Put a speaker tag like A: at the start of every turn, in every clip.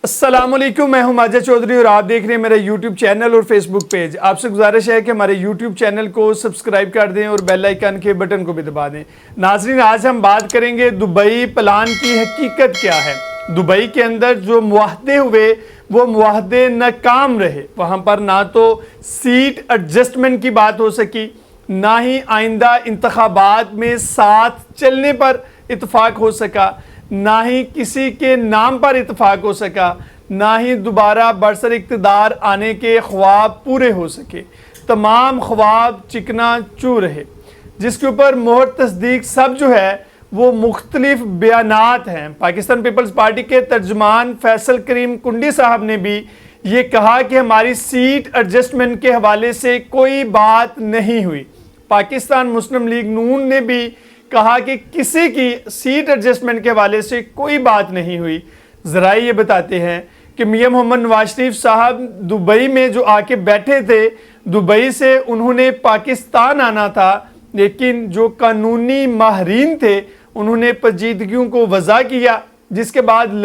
A: السلام علیکم، میں ہوں ماجد چودھری اور آپ دیکھ رہے ہیں میرا یوٹیوب چینل اور فیس بک پیج۔ آپ سے گزارش ہے کہ ہمارے یوٹیوب چینل کو سبسکرائب کر دیں اور بیل آئیکن کے بٹن کو بھی دبا دیں۔ ناظرین، آج ہم بات کریں گے دبئی پلان کی حقیقت کیا ہے۔ دبئی کے اندر جو معاہدے ہوئے وہ معاہدے ناکام رہے، وہاں پر نہ تو سیٹ ایڈجسٹمنٹ کی بات ہو سکی، نہ ہی آئندہ انتخابات میں ساتھ چلنے پر اتفاق ہو سکا، نہ ہی کسی کے نام پر اتفاق ہو سکا، نہ ہی دوبارہ برسر اقتدار آنے کے خواب پورے ہو سکے۔ تمام خواب چکنا چور رہے، جس کے اوپر مہر تصدیق سب جو ہے وہ مختلف بیانات ہیں۔ پاکستان پیپلز پارٹی کے ترجمان فیصل کریم کنڈی صاحب نے بھی یہ کہا کہ ہماری سیٹ ایڈجسٹمنٹ کے حوالے سے کوئی بات نہیں ہوئی۔ پاکستان مسلم لیگ نون نے بھی کہا کہ کسی کی سیٹ ایڈجسٹمنٹ کے حوالے سے کوئی بات نہیں ہوئی۔ ذرائع یہ بتاتے ہیں کہ میاں محمد نواز شریف صاحب دبئی میں جو آ کے بیٹھے تھے، دبئی سے انہوں نے پاکستان آنا تھا، لیکن جو قانونی ماہرین تھے انہوں نے پیچیدگیوں کو وضع کیا، جس کے بعد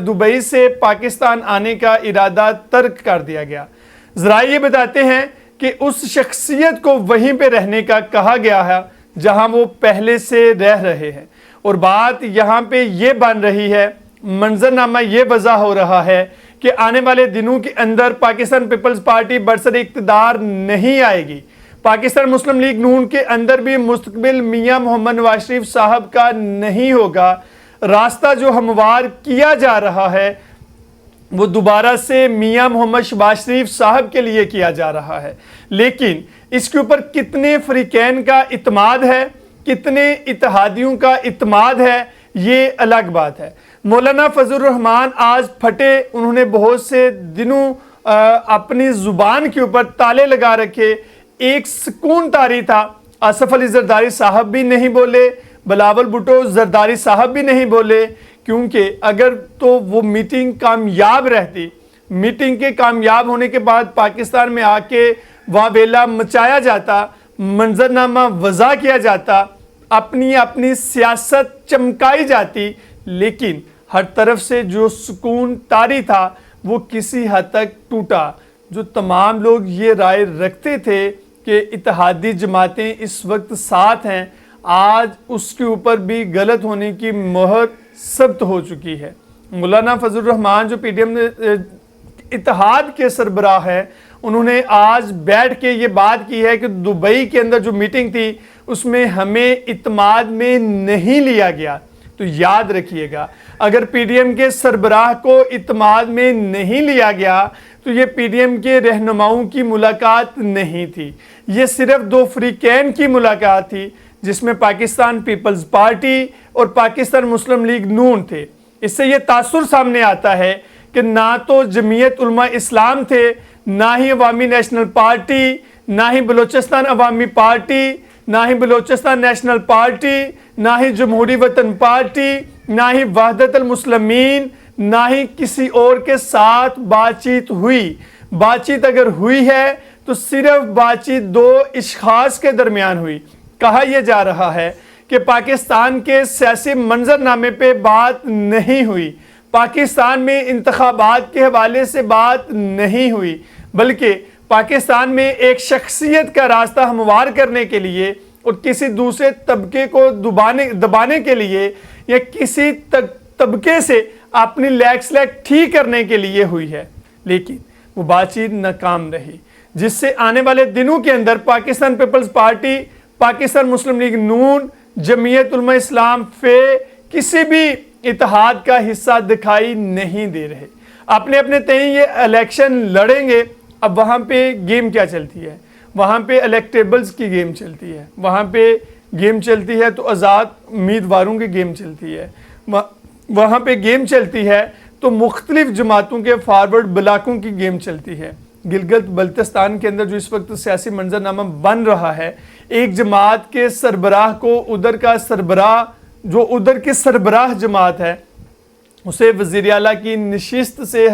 A: دبئی سے پاکستان آنے کا ارادہ ترک کر دیا گیا۔ ذرائع یہ بتاتے ہیں کہ اس شخصیت کو وہیں پہ رہنے کا کہا گیا ہے جہاں وہ پہلے سے رہ رہے ہیں، اور بات یہاں پہ یہ بن رہی ہے، منظرنامہ یہ وضع ہو رہا ہے کہ آنے والے دنوں کے اندر پاکستان پیپلز پارٹی برسر اقتدار نہیں آئے گی۔ پاکستان مسلم لیگ نون کے اندر بھی مستقبل میاں محمد نواز شریف صاحب کا نہیں ہوگا۔ راستہ جو ہموار کیا جا رہا ہے وہ دوبارہ سے میاں محمد شہباز شریف صاحب کے لیے کیا جا رہا ہے، لیکن اس کے اوپر کتنے فریقین کا اعتماد ہے، کتنے اتحادیوں کا اعتماد ہے، یہ الگ بات ہے۔ مولانا فضل الرحمان آج پھٹے، انہوں نے بہت سے دنوں اپنی زبان کے اوپر تالے لگا رکھے، ایک سکون طاری تھا۔ آصف علی زرداری صاحب بھی نہیں بولے، بلاول بھٹو زرداری صاحب بھی نہیں بولے، کیونکہ اگر تو وہ میٹنگ کامیاب رہتی، میٹنگ کے کامیاب ہونے کے بعد پاکستان میں آ کے واویلا مچایا جاتا، منظرنامہ وضع کیا جاتا، اپنی سیاست چمکائی جاتی، لیکن ہر طرف سے جو سکون طاری تھا وہ کسی حد تک ٹوٹا۔ جو تمام لوگ یہ رائے رکھتے تھے کہ اتحادی جماعتیں اس وقت ساتھ ہیں، آج اس کے اوپر بھی غلط ہونے کی مہر ثبت ہو چکی ہے۔ مولانا فضل الرحمان جو پی ڈی ایم اتحاد کے سربراہ ہیں، انہوں نے آج بیٹھ کے یہ بات کی ہے کہ دبئی کے اندر جو میٹنگ تھی اس میں ہمیں اعتماد میں نہیں لیا گیا۔ تو یاد رکھیے گا، اگر پی ڈی ایم کے سربراہ کو اعتماد میں نہیں لیا گیا تو یہ پی ڈی ایم کے رہنماؤں کی ملاقات نہیں تھی، یہ صرف دو فریقین کی ملاقات تھی، جس میں پاکستان پیپلز پارٹی اور پاکستان مسلم لیگ نون تھے۔ اس سے یہ تاثر سامنے آتا ہے کہ نہ تو جمعیت علماء اسلام تھے، نہ ہی عوامی نیشنل پارٹی، نہ ہی بلوچستان عوامی پارٹی، نہ ہی بلوچستان نیشنل پارٹی، نہ ہی جمہوری وطن پارٹی، نہ ہی وحدت المسلمین، نہ ہی کسی اور کے ساتھ بات چیت ہوئی۔ بات چیت اگر ہوئی ہے تو صرف بات چیت دو اشخاص کے درمیان ہوئی۔ کہا یہ جا رہا ہے کہ پاکستان کے سیاسی منظرنامے پہ بات نہیں ہوئی، پاکستان میں انتخابات کے حوالے سے بات نہیں ہوئی، بلکہ پاکستان میں ایک شخصیت کا راستہ ہموار کرنے کے لیے اور کسی دوسرے طبقے کو دبانے کے لیے یا کسی طبقے سے اپنی لیگ سلیگ ٹھیک کرنے کے لیے ہوئی ہے، لیکن وہ بات چیت ناکام رہی، جس سے آنے والے دنوں کے اندر پاکستان پیپلز پارٹی، پاکستان مسلم لیگ نون، جمعیت علماء اسلام کسی بھی اتحاد کا حصہ دکھائی نہیں دے رہے۔ اپنے تئیں یہ الیکشن لڑیں گے۔ اب وہاں پہ گیم کیا چلتی ہے؟ وہاں پہ الیکٹیبلز کی گیم چلتی ہے، وہاں پہ گیم چلتی ہے تو آزاد امیدواروں کی گیم چلتی ہے، وہاں پہ گیم چلتی ہے تو مختلف جماعتوں کے فارورڈ بلاکوں کی گیم چلتی ہے۔ گلگت بلتستان کے اندر جو اس وقت سیاسی منظرنامہ بن رہا ہے، ایک جماعت کے سربراہ کو ادھر کی سربراہ جماعت ہے اسے وزیر اعلیٰ کی نشست سے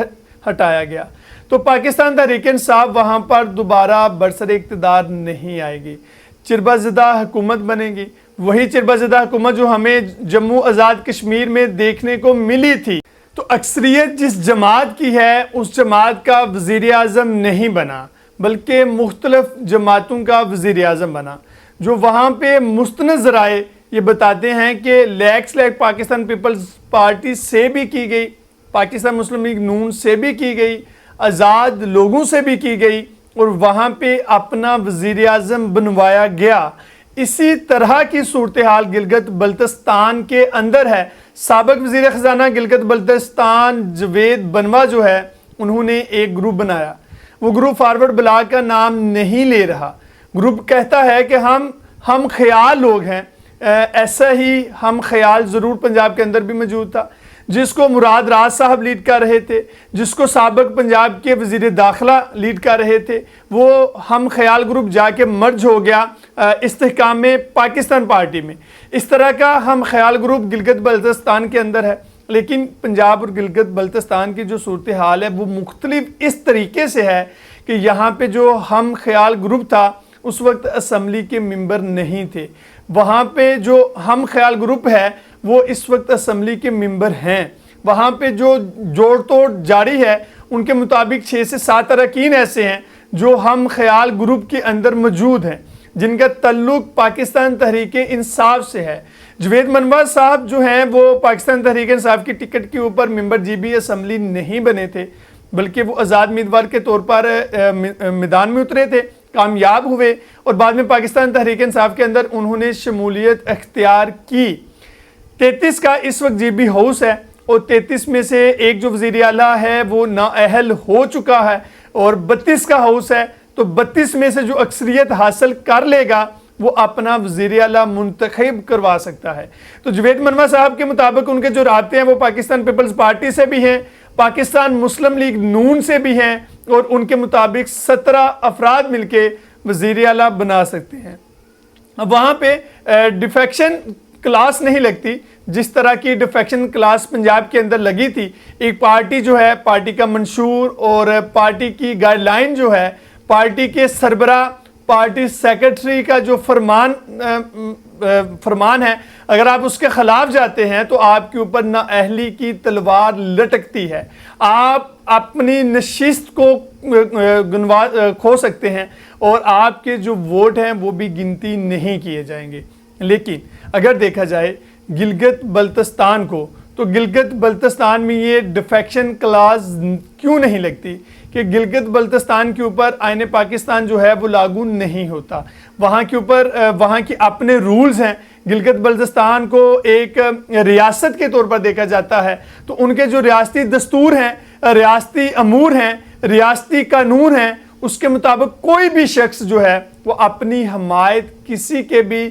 A: ہٹایا گیا، تو پاکستان تحریک انصاف وہاں پر دوبارہ برسر اقتدار نہیں آئے گی، چربہ زدہ حکومت بنے گی، وہی چربہ زدہ حکومت جو ہمیں جموں آزاد کشمیر میں دیکھنے کو ملی تھی۔ تو اکثریت جس جماعت کی ہے اس جماعت کا وزیر اعظم نہیں بنا، بلکہ مختلف جماعتوں کا وزیر اعظم بنا، جو وہاں پہ مستند ذرائع یہ بتاتے ہیں کہ لیگ پاکستان پیپلز پارٹی سے بھی کی گئی، پاکستان مسلم لیگ نون سے بھی کی گئی، آزاد لوگوں سے بھی کی گئی، اور وہاں پہ اپنا وزیر اعظم بنوایا گیا۔ اسی طرح کی صورتحال گلگت بلتستان کے اندر ہے۔ سابق وزیر خزانہ گلگت بلتستان جوید بنوا جو ہے، انہوں نے ایک گروپ بنایا، وہ گروپ فارورڈ بلاک کا نام نہیں لے رہا۔ گروپ کہتا ہے کہ ہم خیال لوگ ہیں، ایسا ہی ہم خیال ضرور پنجاب کے اندر بھی موجود تھا، جس کو مراد راز صاحب لیڈ کر رہے تھے، جس کو سابق پنجاب کے وزیر داخلہ لیڈ کر رہے تھے، وہ ہم خیال گروپ جا کے مرج ہو گیا استحکام پاکستان پارٹی میں۔ اس طرح کا ہم خیال گروپ گلگت بلتستان کے اندر ہے، لیکن پنجاب اور گلگت بلتستان کی جو صورتحال ہے وہ مختلف اس طریقے سے ہے کہ یہاں پہ جو ہم خیال گروپ تھا اس وقت اسمبلی کے ممبر نہیں تھے، وہاں پہ جو ہم خیال گروپ ہے وہ اس وقت اسمبلی کے ممبر ہیں۔ وہاں پہ جو جوڑ توڑ جاری ہے ان کے مطابق 6 سے 7 اراکین ایسے ہیں جو ہم خیال گروپ کے اندر موجود ہیں، جن کا تعلق پاکستان تحریک انصاف سے ہے۔ جوید بنوا صاحب جو ہیں وہ پاکستان تحریک انصاف کی ٹکٹ کے اوپر ممبر جی بی اسمبلی نہیں بنے تھے، بلکہ وہ آزاد امیدوار کے طور پر میدان میں اترے تھے، کامیاب ہوئے، اور بعد میں پاکستان تحریک انصاف کے اندر انہوں نے شمولیت اختیار کی۔ 33 کا اس وقت جی بی ہاؤس ہے، اور 33 میں سے ایک جو وزیر اعلیٰ ہے وہ نااہل ہو چکا ہے، اور 32 کا ہاؤس ہے، تو 32 میں سے جو اکثریت حاصل کر لے گا وہ اپنا وزیر اعلیٰ منتخب کروا سکتا ہے۔ تو جوید بنوا صاحب کے مطابق ان کے جو رابطے ہیں وہ پاکستان پیپلز پارٹی سے بھی ہیں، پاکستان مسلم لیگ نون سے بھی ہیں، اور ان کے مطابق 17 افراد مل کے وزیر اعلیٰ بنا سکتے ہیں۔ اب وہاں پہ ڈیفیکشن کلاس نہیں لگتی جس طرح کی ڈیفیکشن کلاس پنجاب کے اندر لگی تھی۔ ایک پارٹی جو ہے، پارٹی کا منشور اور پارٹی کی گائیڈ لائن جو ہے، پارٹی کے سربراہ پارٹی سیکرٹری کا جو فرمان ہے، اگر آپ اس کے خلاف جاتے ہیں تو آپ کے اوپر نااہلی کی تلوار لٹکتی ہے، آپ اپنی نشست کو کھو سکتے ہیں، اور آپ کے جو ووٹ ہیں وہ بھی گنتی نہیں کیے جائیں گے۔ لیکن اگر دیکھا جائے گلگت بلتستان کو، تو گلگت بلتستان میں یہ ڈیفیکشن کلاس کیوں نہیں لگتی کہ گلگت بلتستان کے اوپر آئین پاکستان جو ہے وہ لاگو نہیں ہوتا، وہاں کے اوپر وہاں کے اپنے رولز ہیں۔ گلگت بلتستان کو ایک ریاست کے طور پر دیکھا جاتا ہے، تو ان کے جو ریاستی دستور ہیں، ریاستی امور ہیں، ریاستی قانون ہیں، اس کے مطابق کوئی بھی شخص جو ہے وہ اپنی حمایت کسی کے بھی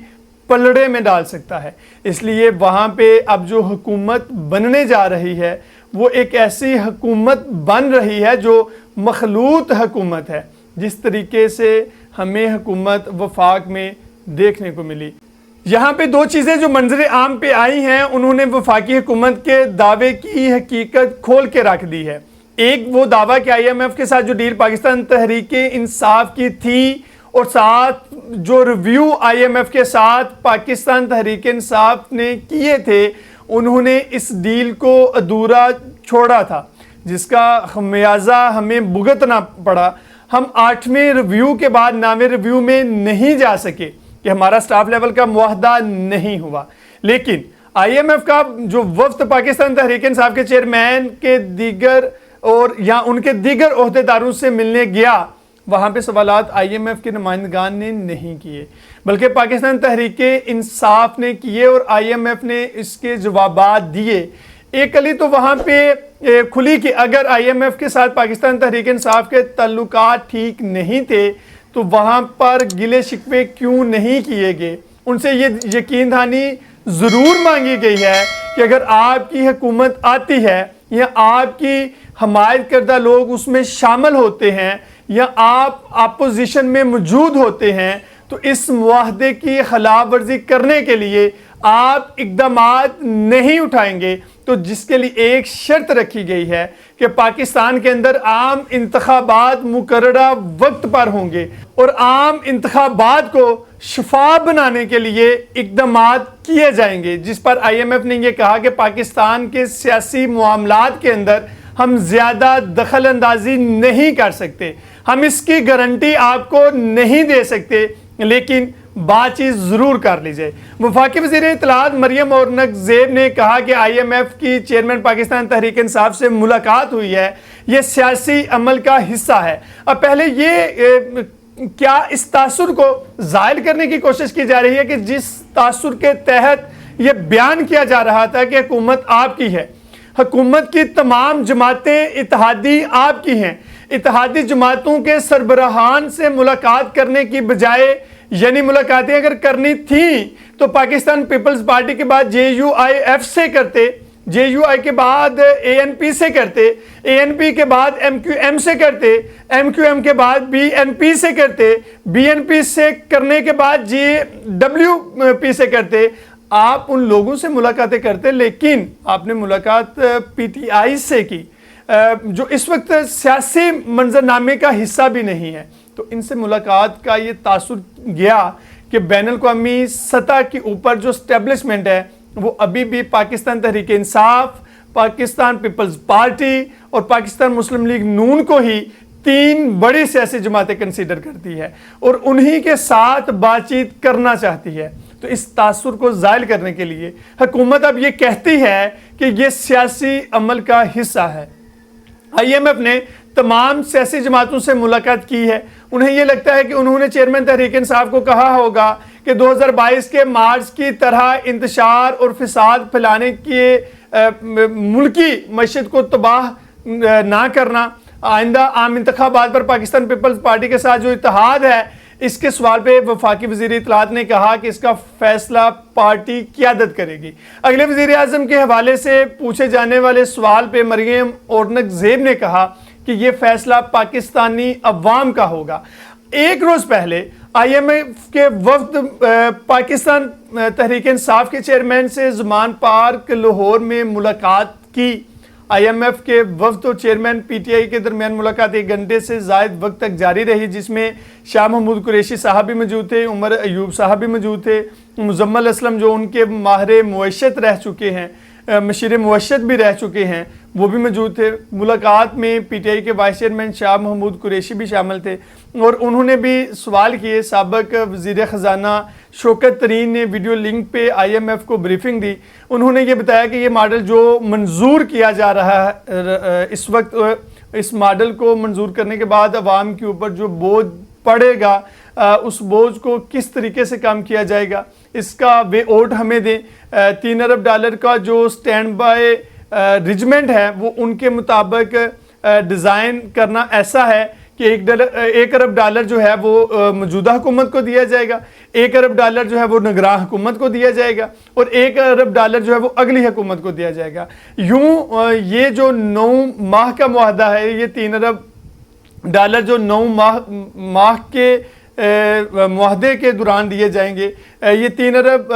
A: پلڑے میں ڈال سکتا ہے۔ اس لیے وہاں پہ اب جو حکومت بننے جا رہی ہے وہ ایک ایسی حکومت بن رہی ہے جو مخلوط حکومت ہے، جس طریقے سے ہمیں حکومت وفاق میں دیکھنے کو ملی۔ یہاں پہ 2 چیزیں جو منظر عام پہ آئی ہیں، انہوں نے وفاقی حکومت کے دعوے کی حقیقت کھول کے رکھ دی ہے۔ ایک وہ دعویٰ کہ آئی ایم ایف کے ساتھ جو ڈیل پاکستان تحریک انصاف کی تھی، اور ساتھ جو ریویو آئی ایم ایف کے ساتھ پاکستان تحریک انصاف نے کیے تھے، انہوں نے اس ڈیل کو ادھورا چھوڑا تھا، جس کا خمیازہ ہمیں بھگتنا پڑا۔ ہم 8ویں ریویو کے بعد 9ویں ریویو میں نہیں جا سکے کہ ہمارا سٹاف لیول کا معاہدہ نہیں ہوا، لیکن آئی ایم ایف کا جو وفد پاکستان تحریک انصاف کے چیئرمین کے دیگر اور یا ان کے دیگر عہدیداروں سے ملنے گیا، وہاں پہ سوالات آئی ایم ایف کے نمائندگان نے نہیں کیے، بلکہ پاکستان تحریک انصاف نے کیے، اور آئی ایم ایف نے اس کے جوابات دیے۔ ایک کلی تو وہاں پہ کھلی کہ اگر آئی ایم ایف کے ساتھ پاکستان تحریک انصاف کے تعلقات ٹھیک نہیں تھے تو وہاں پر گلے شکوے کیوں نہیں کیے گئے۔ ان سے یہ یقین دہانی ضرور مانگی گئی ہے کہ اگر آپ کی حکومت آتی ہے یا آپ کی حمایت کردہ لوگ اس میں شامل ہوتے ہیں یا آپ اپوزیشن میں موجود ہوتے ہیں تو اس معاہدے کی خلاف ورزی کرنے کے لیے آپ اقدامات نہیں اٹھائیں گے تو جس کے لیے ایک شرط رکھی گئی ہے کہ پاکستان کے اندر عام انتخابات مقررہ وقت پر ہوں گے اور عام انتخابات کو شفاف بنانے کے لیے اقدامات کیے جائیں گے، جس پر آئی ایم ایف نے یہ کہا کہ پاکستان کے سیاسی معاملات کے اندر ہم زیادہ دخل اندازی نہیں کر سکتے، ہم اس کی گارنٹی آپ کو نہیں دے سکتے، لیکن بات چیت ضرور کر لیجئے۔ وفاقی وزیر اطلاعات مریم اورنگ زیب نے کہا کہ آئی ایم ایف کی چیئرمین پاکستان تحریک انصاف سے ملاقات ہوئی ہے، یہ سیاسی عمل کا حصہ ہے۔ اب پہلے یہ کیا اس تاثر کو زائل کرنے کی کوشش کی جا رہی ہے کہ جس تاثر کے تحت یہ بیان کیا جا رہا تھا کہ حکومت آپ کی ہے، حکومت کی تمام جماعتیں اتحادی آپ کی ہیں، اتحادی جماعتوں کے سربراہان سے ملاقات کرنے کی بجائے، یعنی ملاقاتیں اگر کرنی تھیں تو پاکستان پیپلز پارٹی کے بعد جے یو آئی ایف سے کرتے، جے یو آئی کے بعد اے این پی سے کرتے، اے این پی کے بعد ایم کیو ایم سے کرتے، ایم کیو ایم کے بعد بی این پی سے کرتے، بی این پی سے کرنے کے بعد جی ڈبلیو پی سے کرتے۔ آپ ان لوگوں سے ملاقاتیں کرتے، لیکن آپ نے ملاقات پی ٹی آئی سے کی جو اس وقت سیاسی منظرنامے کا حصہ بھی نہیں ہے۔ تو ان سے ملاقات کا یہ تاثر گیا کہ بین الاقوامی سطح کے اوپر جو اسٹیبلشمنٹ ہے وہ ابھی بھی پاکستان تحریک انصاف، پاکستان پیپلز پارٹی اور پاکستان مسلم لیگ نون کو ہی تین بڑی سیاسی جماعتیں کنسیڈر کرتی ہے اور انہی کے ساتھ بات چیت کرنا چاہتی ہے۔ تو اس تاثر کو زائل کرنے کے لیے حکومت اب یہ کہتی ہے کہ یہ سیاسی عمل کا حصہ ہے۔ آئی ایم ایف نے تمام سیاسی جماعتوں سے ملاقات کی ہے، انہیں یہ لگتا ہے کہ انہوں نے چیئرمین تحریک انصاف کو کہا ہوگا کہ 2022 کے مارچ کی طرح انتشار اور فساد پھیلانے کے ملکی معیشت کو تباہ نہ کرنا، آئندہ عام انتخابات پر پاکستان پیپلز پارٹی کے ساتھ جو اتحاد ہے، اس کے سوال پہ وفاقی وزیر اطلاعات نے کہا کہ اس کا فیصلہ پارٹی قیادت کرے گی۔ اگلے وزیر اعظم کے حوالے سے پوچھے جانے والے سوال پہ مریم اورنگ زیب نے کہا کہ یہ فیصلہ پاکستانی عوام کا ہوگا۔ ایک روز پہلے آئی ایم ایف کے وفد پاکستان تحریک انصاف کے چیئرمین سے زمان پارک لاہور میں ملاقات کی۔ آئی ایم ایف کے وفد اور چیئرمین پی ٹی آئی کے درمیان ملاقات 1 گھنٹے سے زائد وقت تک جاری رہی، جس میں شاہ محمود قریشی صاحب بھی موجود تھے، عمر ایوب صاحب بھی موجود تھے، مزمل اسلم جو ان کے ماہر معیشت رہ چکے ہیں، مشیر معیشت بھی رہ چکے ہیں، وہ بھی موجود تھے۔ ملاقات میں پی ٹی آئی کے وائس چیئرمین شاہ محمود قریشی بھی شامل تھے اور انہوں نے بھی سوال کیے۔ سابق وزیر خزانہ شوکت ترین نے ویڈیو لنک پہ آئی ایم ایف کو بریفنگ دی۔ انہوں نے یہ بتایا کہ یہ ماڈل جو منظور کیا جا رہا ہے اس وقت، اس ماڈل کو منظور کرنے کے بعد عوام کے اوپر جو بوجھ پڑے گا اس بوجھ کو کس طریقے سے کام کیا جائے گا، اس کا وے آؤٹ ہمیں دیں۔ $3 ارب کا جو سٹینڈ بائی ریجمنٹ ہے وہ ان کے مطابق ڈیزائن کرنا ایسا ہے کہ $1 ارب جو ہے وہ موجودہ حکومت کو دیا جائے گا، $1 ارب جو ہے وہ نگراں حکومت کو دیا جائے گا اور $1 ارب جو ہے وہ اگلی حکومت کو دیا جائے گا۔ یوں یہ جو 9 ماہ کا معاہدہ ہے، یہ $3 ارب جو 9 ماہ کے معاہدے کے دوران دیے جائیں گے، یہ $3 ارب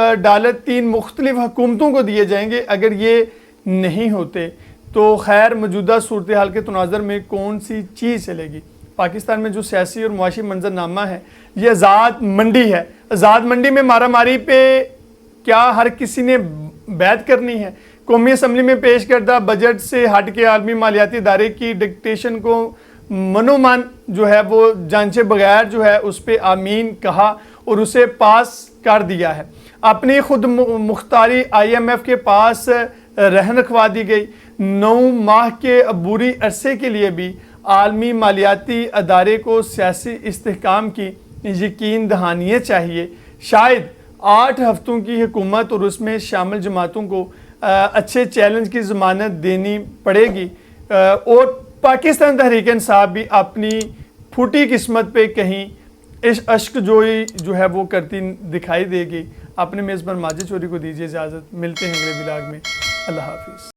A: 3 مختلف حکومتوں کو دیے جائیں گے۔ اگر یہ نہیں ہوتے تو خیر موجودہ صورتحال کے تناظر میں کون سی چیز چلے گی؟ پاکستان میں جو سیاسی اور معاشی منظرنامہ ہے یہ آزاد منڈی ہے۔ آزاد منڈی میں مارا ماری پہ کیا ہر کسی نے بیعت کرنی ہے؟ قومی اسمبلی میں پیش کردہ بجٹ سے ہٹ کے عالمی مالیاتی ادارے کی ڈکٹیشن کو منومان جو ہے وہ جانچے بغیر جو ہے اس پہ آمین کہا اور اسے پاس کر دیا ہے۔ اپنی خود مختاری آئی ایم ایف کے پاس رہن رکھوا دی گئی۔ 9 ماہ کے عبوری عرصے کے لیے بھی عالمی مالیاتی ادارے کو سیاسی استحکام کی یقین دہانی چاہیے۔ شاید 8 ہفتوں کی حکومت اور اس میں شامل جماعتوں کو اچھے چیلنج کی ضمانت دینی پڑے گی اور پاکستان تحریک انصاف بھی اپنی پھوٹی قسمت پہ کہیں اشک جوئی جو ہے وہ کرتی دکھائی دے گی۔ اپنے میزبان ماجد چوری کو دیجیے اجازت، ملتے ہیں اگلے ولاگ میں۔ اللہ حافظ۔